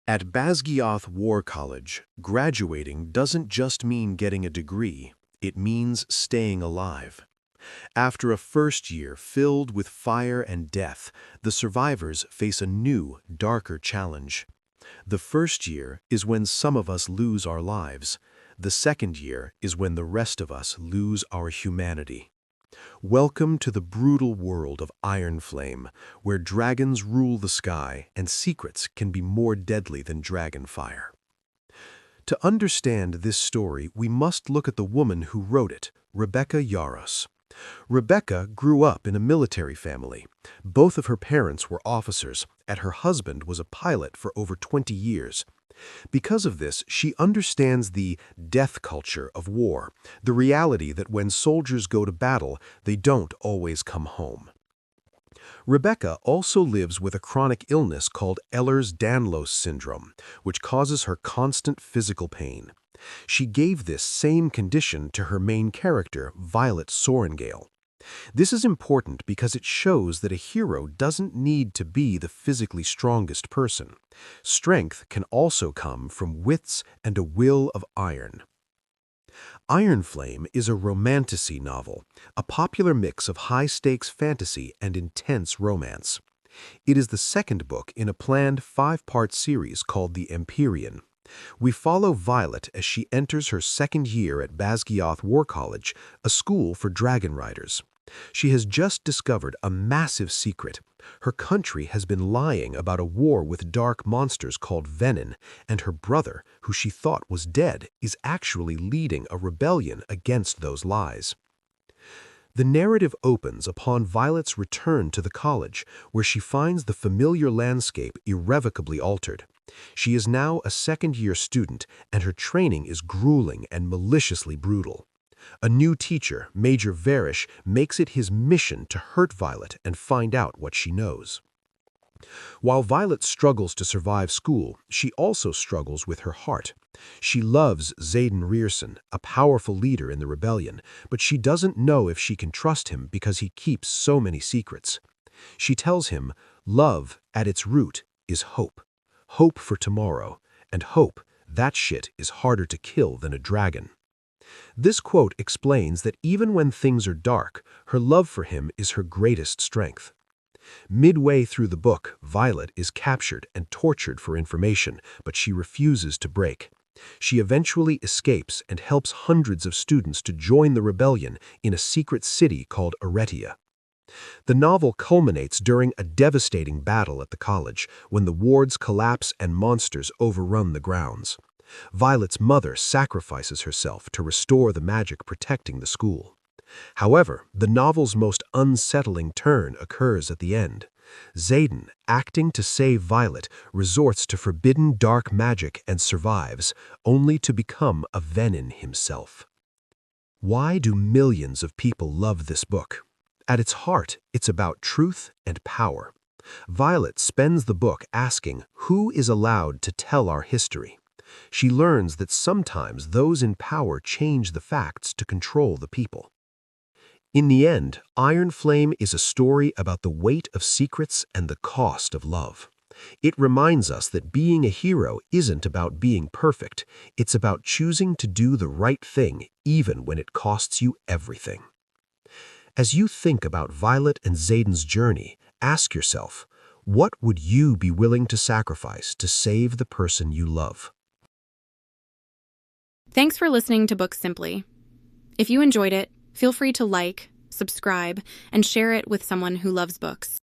At Basgiath War College, graduating doesn't just mean getting a degree, it means staying alive. After a first year filled with fire and death, the survivors face a new, darker challenge. The first year is when some of us lose our lives. The second year is when the rest of us lose our humanity. Welcome to the brutal world of Iron Flame, where dragons rule the sky and secrets can be more deadly than dragon fire. To understand this story, we must look at the woman who wrote it, Rebecca Yarros. Rebecca grew up in a military family. Both of her parents were officers, and her husband was a pilot for over 20 years. Because of this, she understands the death culture of war, the reality that when soldiers go to battle, they don't always come home. Rebecca also lives with a chronic illness called Ehlers-Danlos syndrome, which causes her constant physical pain. She gave this same condition to her main character, Violet Sorrengail. This is important because it shows that a hero doesn't need to be the physically strongest person. Strength can also come from wits and a will of iron. Iron Flame is a romantasy novel, a popular mix of high-stakes fantasy and intense romance. It is the second book in a planned 5-part series called The Empyrean. We follow Violet as she enters her second year at Basgiath War College, a school for dragon riders. She has just discovered a massive secret. Her country has been lying about a war with dark monsters called Venin, and her brother, who she thought was dead, is actually leading a rebellion against those lies. The narrative opens upon Violet's return to the college, where she finds the familiar landscape irrevocably altered. She is now a second-year student, and her training is grueling and maliciously brutal. A new teacher, Major Varish, makes it his mission to hurt Violet and find out what she knows. While Violet struggles to survive school, she also struggles with her heart. She loves Xaden Rierson, a powerful leader in the rebellion, but she doesn't know if she can trust him because he keeps so many secrets. She tells him, love, at its root, is hope. Hope for tomorrow, and hope, that shit is harder to kill than a dragon. This quote explains that even when things are dark, her love for him is her greatest strength. Midway through the book, Violet is captured and tortured for information, but she refuses to break. She eventually escapes and helps hundreds of students to join the rebellion in a secret city called Eretia. The novel culminates during a devastating battle at the college, when the wards collapse and monsters overrun the grounds. Violet's mother sacrifices herself to restore the magic protecting the school. However, the novel's most unsettling turn occurs at the end. Xaden, acting to save Violet, resorts to forbidden dark magic and survives, only to become a Venin himself. Why do millions of people love this book? At its heart, it's about truth and power. Violet spends the book asking, who is allowed to tell our history? She learns that sometimes those in power change the facts to control the people. In the end, Iron Flame is a story about the weight of secrets and the cost of love. It reminds us that being a hero isn't about being perfect. It's about choosing to do the right thing even when it costs you everything. As you think about Violet and Xaden's journey, ask yourself, what would you be willing to sacrifice to save the person you love? Thanks for listening to Books Simply. If you enjoyed it, feel free to like, subscribe, and share it with someone who loves books.